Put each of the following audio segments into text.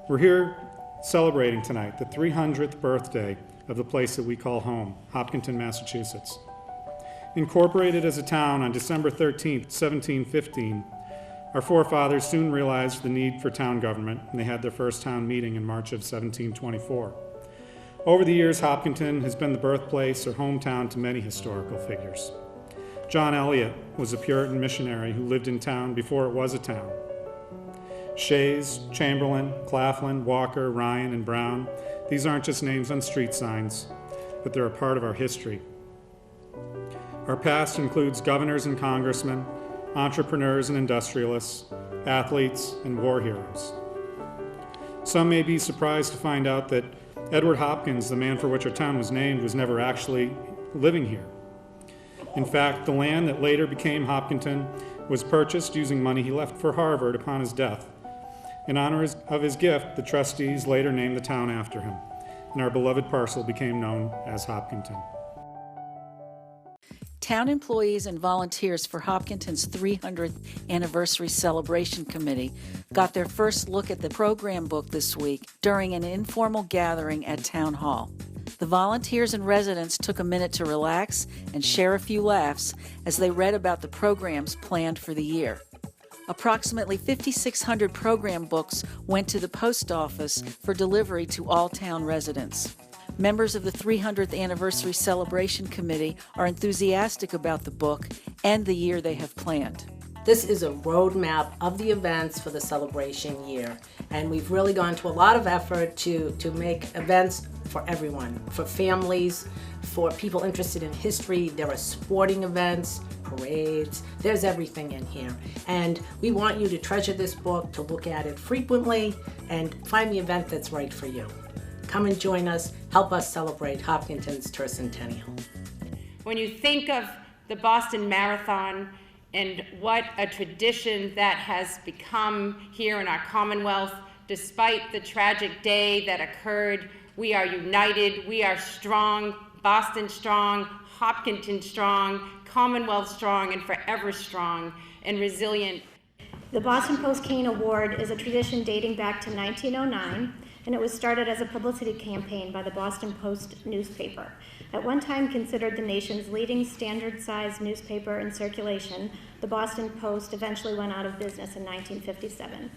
We're here celebrating tonight the 300th birthday of the place that we call home, Hopkinton, Massachusetts. Incorporated as a town on December 13, 1715, our forefathers soon realized the need for town government, and they had their first town meeting in March of 1724. Over the years, Hopkinton has been the birthplace or hometown to many historical figures. John Eliot was a Puritan missionary who lived in town before it was a town. Shays, Chamberlain, Claflin, Walker, Ryan, and Brown, these aren't just names on street signs, but they're a part of our history. Our past includes governors and congressmen, entrepreneurs and industrialists, athletes, and war heroes. Some may be surprised to find out that Edward Hopkins, the man for which our town was named, was never actually living here. In fact, the land that later became Hopkinton was purchased using money he left for Harvard upon his death. In honor of his gift, the trustees later named the town after him, and our beloved parcel became known as Hopkinton. Town employees and volunteers for Hopkinton's 300th Anniversary Celebration Committee got their first look at the program book this week during an informal gathering at Town Hall. The volunteers and residents took a minute to relax and share a few laughs as they read about the programs planned for the year. Approximately 5,600 program books went to the post office for delivery to all town residents. Members of the 300th Anniversary Celebration Committee are enthusiastic about the book and the year they have planned. This is a roadmap of the events for the celebration year, and we've really gone to a lot of effort to make events for everyone, for families, for people interested in history. There are sporting events, parades, there's everything in here. And we want you to treasure this book, to look at it frequently, and find the event that's right for you. Come and join us, help us celebrate Hopkinton's tercentennial. When you think of the Boston Marathon and what a tradition that has become here in our Commonwealth, despite the tragic day that occurred, we are united, we are strong, Boston strong, Hopkinton strong, Commonwealth strong, and forever strong and resilient. The Boston Post Cane Award is a tradition dating back to 1909, and it was started as a publicity campaign by the Boston Post newspaper. At one time considered the nation's leading standard-sized newspaper in circulation, the Boston Post eventually went out of business in 1957.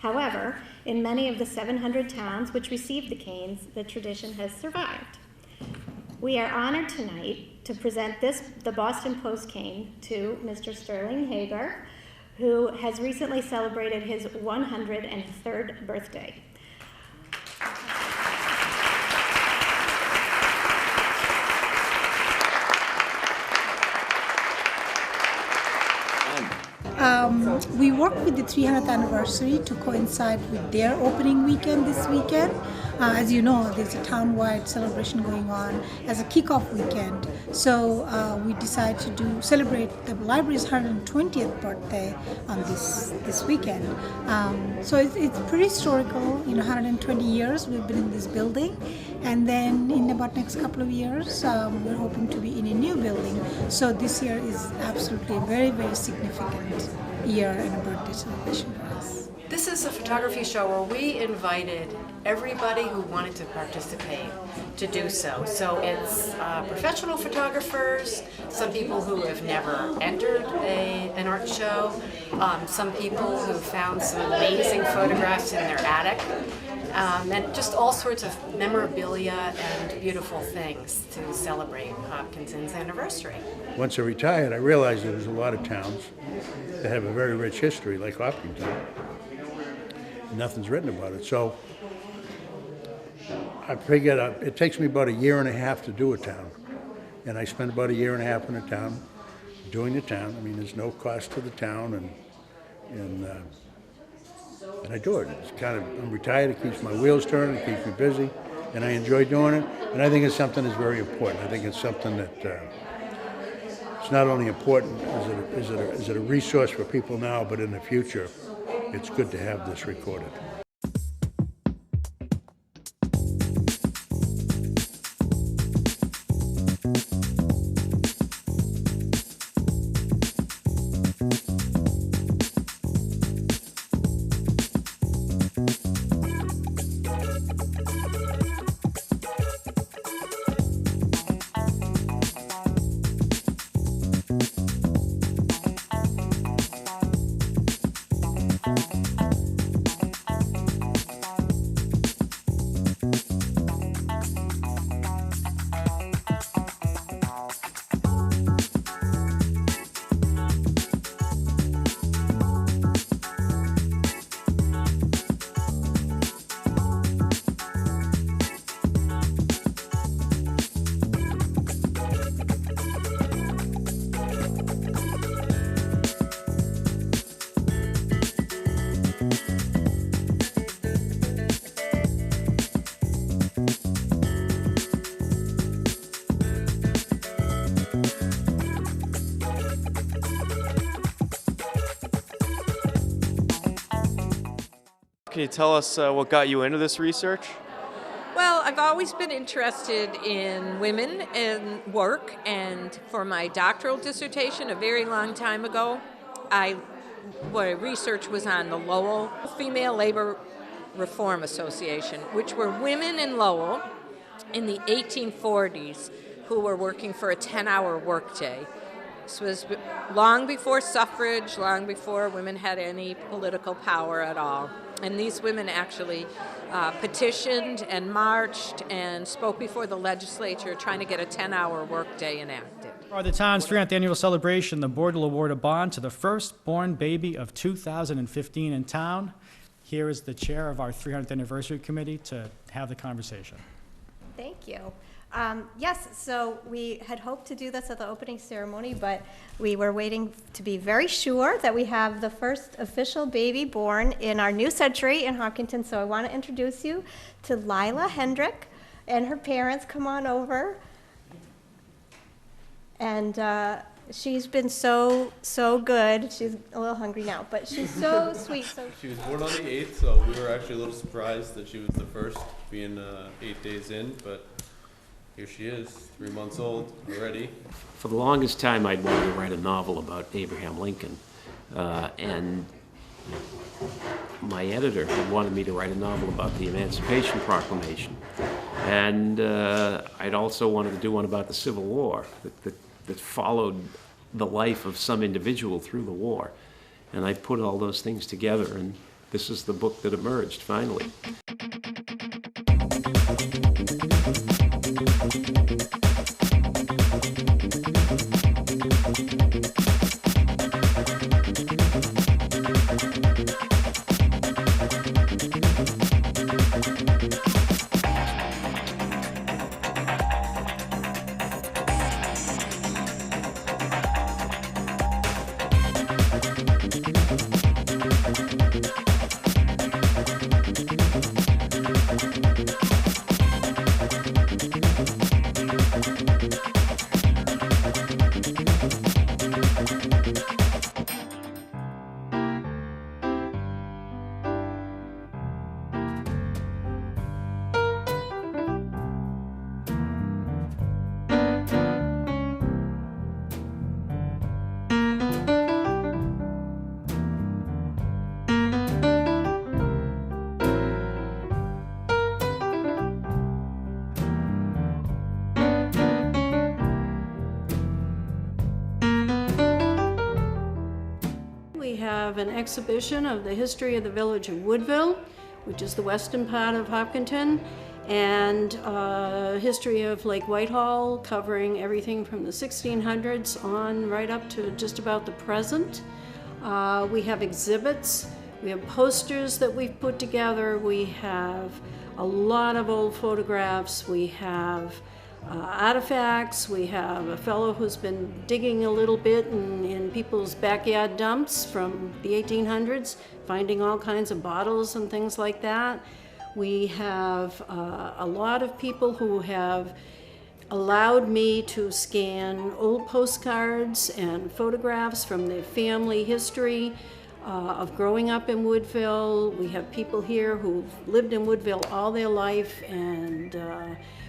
However, in many of the 700 towns which received the canes, the tradition has survived. We are honored tonight to present the Boston Post cane to Mr. Sterling Hager, who has recently celebrated his 103rd birthday. We worked with the 300th anniversary to coincide with their opening weekend this weekend. As you know, there's a town-wide celebration going on as a kickoff weekend. So we decided to celebrate the library's 120th birthday on this weekend. So it's pretty historical. 120 years we've been in this building, and then in about next couple of years we're hoping to be in a new building. So this year is absolutely a very, very significant year and a birthday celebration for us. This is a photography show where we invited everybody who wanted to participate to do so. So it's professional photographers, some people who have never entered an art show, some people who found some amazing photographs in their attic, and just all sorts of memorabilia and beautiful things to celebrate Hopkinton's anniversary. Once I retired, I realized there was a lot of towns that have a very rich history, like Hopkinton. Nothing's written about it. So I figured it takes me about a year and a half to do a town. And I spent about a year and a half in a town, doing the town. I mean, there's no cost to the town, and I do it. It's kind of, I'm retired, it keeps my wheels turning, it keeps me busy, and I enjoy doing it. And I think it's something that's very important. I think it's something that it's not only important, is it a resource for people now, but in the future, it's good to have this recorded. Can you tell us what got you into this research? Well, I've always been interested in women and work, and for my doctoral dissertation a very long time ago, my research was on the Lowell Female Labor Reform Association, which were women in Lowell in the 1840s who were working for a 10-hour workday. This was long before suffrage, long before women had any political power at all. And these women actually petitioned and marched and spoke before the legislature trying to get a 10-hour workday enacted. For the town's 300th annual celebration, the board will award a bond to the first-born baby of 2015 in town. Here is the chair of our 300th anniversary committee to have the conversation. Thank you. Yes, so we had hoped to do this at the opening ceremony, but we were waiting to be very sure that we have the first official baby born in our new century in Hopkinton. So I want to introduce you to Lila Hendrick and her parents. Come on over. And she's been so good. She's a little hungry now, but she's so sweet. So she was born on the 8th, so we were actually a little surprised that she was the first, being 8 days in, but here she is, 3 months old already. For the longest time, I'd wanted to write a novel about Abraham Lincoln, and my editor had wanted me to write a novel about the Emancipation Proclamation, and I'd also wanted to do one about the Civil War that followed the life of some individual through the war. And I put all those things together, and this is the book that emerged finally. An exhibition of the history of the village of Woodville, which is the western part of Hopkinton, and history of Lake Whitehall, covering everything from the 1600s on right up to just about the present. We have exhibits, we have posters that we've put together, we have a lot of old photographs, we have artifacts. We have a fellow who's been digging a little bit in people's backyard dumps from the 1800s, finding all kinds of bottles and things like that. We have a lot of people who have allowed me to scan old postcards and photographs from their family history of growing up in Woodville. We have people here who've lived in Woodville all their life, and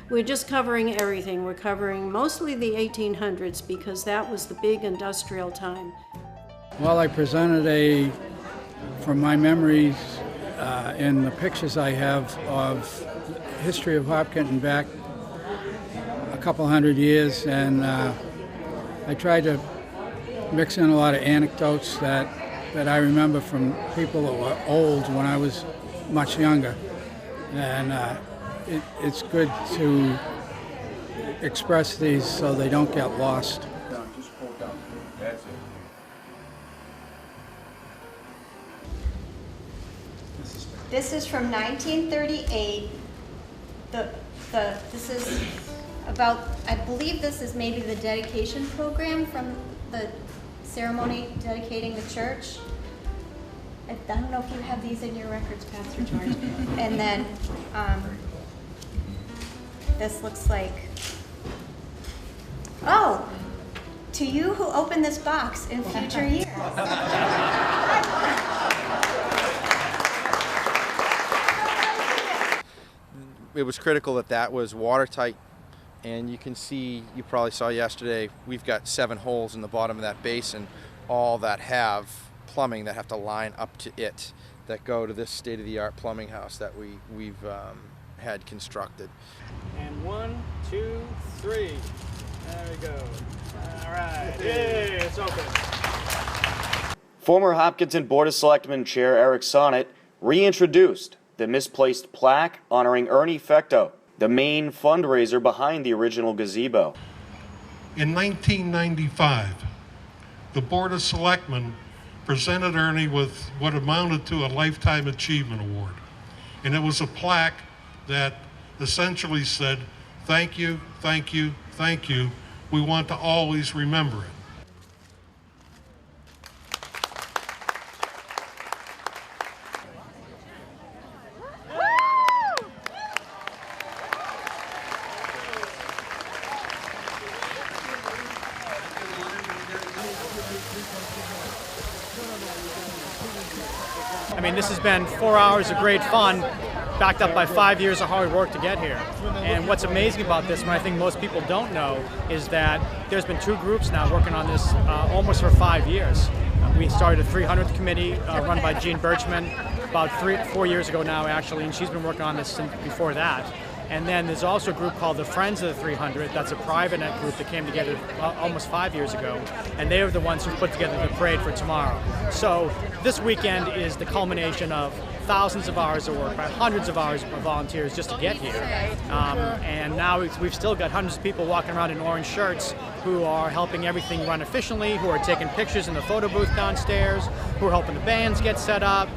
we're just covering everything. We're covering mostly the 1800s because that was the big industrial time. Well, I presented from my memories in the pictures I have of the history of Hopkinton back a couple hundred years, and I tried to mix in a lot of anecdotes that I remember from people that were old when I was much younger. And it's good to express these so they don't get lost. this is from 1938. This is about, I believe this is maybe the dedication program from the ceremony dedicating the church. I don't know if you have these in your records, Pastor George. And then this looks like, oh, to you who open this box in future years. it was critical that that was watertight. And you can see, you probably saw yesterday, we've got 7 holes in the bottom of that basin, all that have plumbing that have to line up to it, that go to this state-of-the-art plumbing house that we've had constructed. And 1, 2, 3. There we go. All right. Yay, it's open. Former Hopkinton Board of Selectmen Chair Eric Sonnet reintroduced the misplaced plaque honoring Ernie Fecto, the main fundraiser behind the original gazebo. In 1995, the Board of Selectmen presented Ernie with what amounted to a Lifetime Achievement Award. And it was a plaque that essentially said, thank you, thank you, thank you. We want to always remember it. I mean, this has been 4 hours of great fun, backed up by 5 years of hard work to get here. And what's amazing about this, and I think most people don't know, is that there's been 2 groups now working on this almost for 5 years. We started a 300th committee run by Jean Birchman about 4 years ago now, actually, and she's been working on this since before that. And then there's also a group called the Friends of the 300. That's a private net group that came together almost 5 years ago. And they are the ones who put together the parade for tomorrow. So this weekend is the culmination of thousands of hours of work by hundreds of hours of volunteers just to get here. And now we've still got hundreds of people walking around in orange shirts who are helping everything run efficiently, who are taking pictures in the photo booth downstairs, who are helping the bands get set up,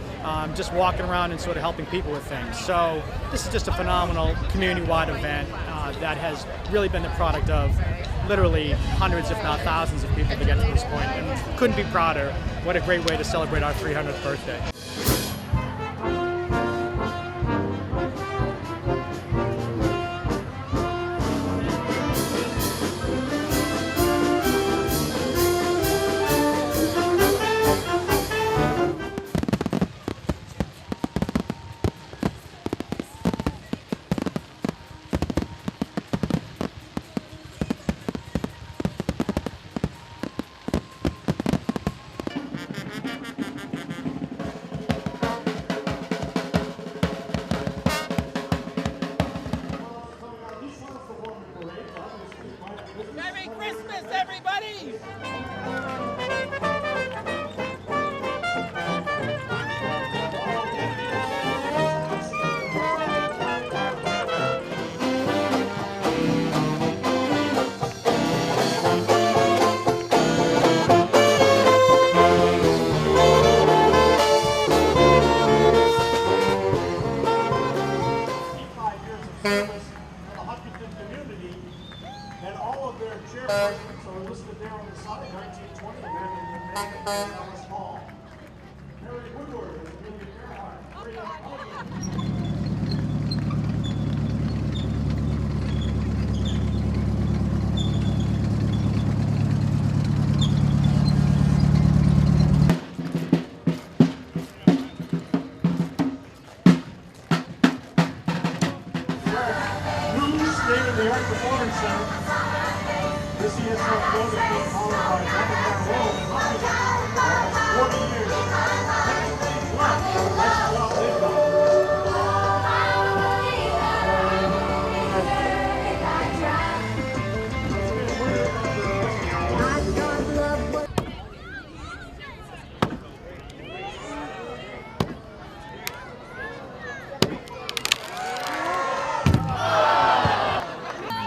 just walking around and sort of helping people with things. So this is just a phenomenal community-wide event that has really been the product of literally hundreds, if not thousands of people to get to this point, and couldn't be prouder. What a great way to celebrate our 300th birthday. Merry Christmas, everybody! And all of their chairpersons are listed there on the side, 1920 men in Dallas Hall. Mary Woodward and William Earhart. New state-of-the-art performance center. This ESL building being followed by Duncan Road in almost 40 years.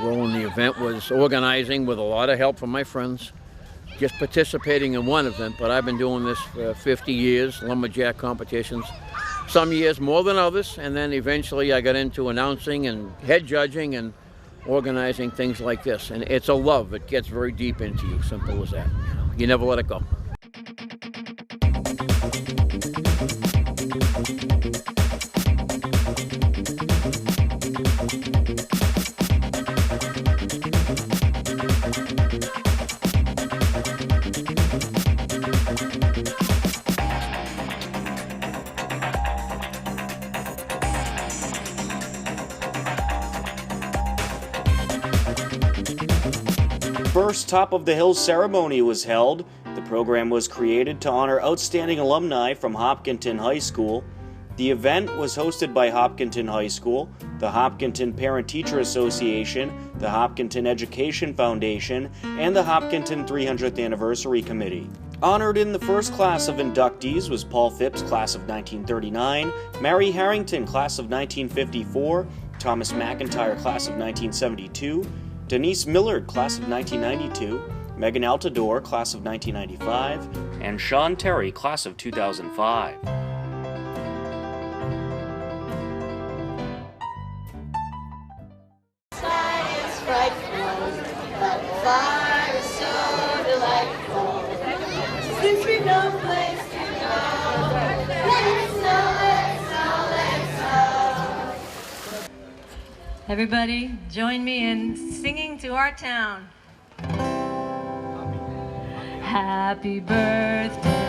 Role in the event was organizing with a lot of help from my friends, just participating in one event, but I've been doing this for 50 years, lumberjack competitions, some years more than others, and then eventually I got into announcing and head judging and organizing things like this. And it's a love, it gets very deep into you, simple as that. You never let it go. first Top of the Hill ceremony was held. The program was created to honor outstanding alumni from Hopkinton High School. The event was hosted by Hopkinton High School, the Hopkinton Parent-Teacher Association, the Hopkinton Education Foundation, and the Hopkinton 300th Anniversary Committee. Honored in the first class of inductees was Paul Phipps, class of 1939, Mary Harrington, class of 1954, Thomas McIntyre, class of 1972, Denise Millard, class of 1992, Megan Altador, class of 1995, and Sean Terry, class of 2005. Since we've no place to go, let it snow, let it snow, let it snow. Everybody, join me in singing to our town. Happy birthday.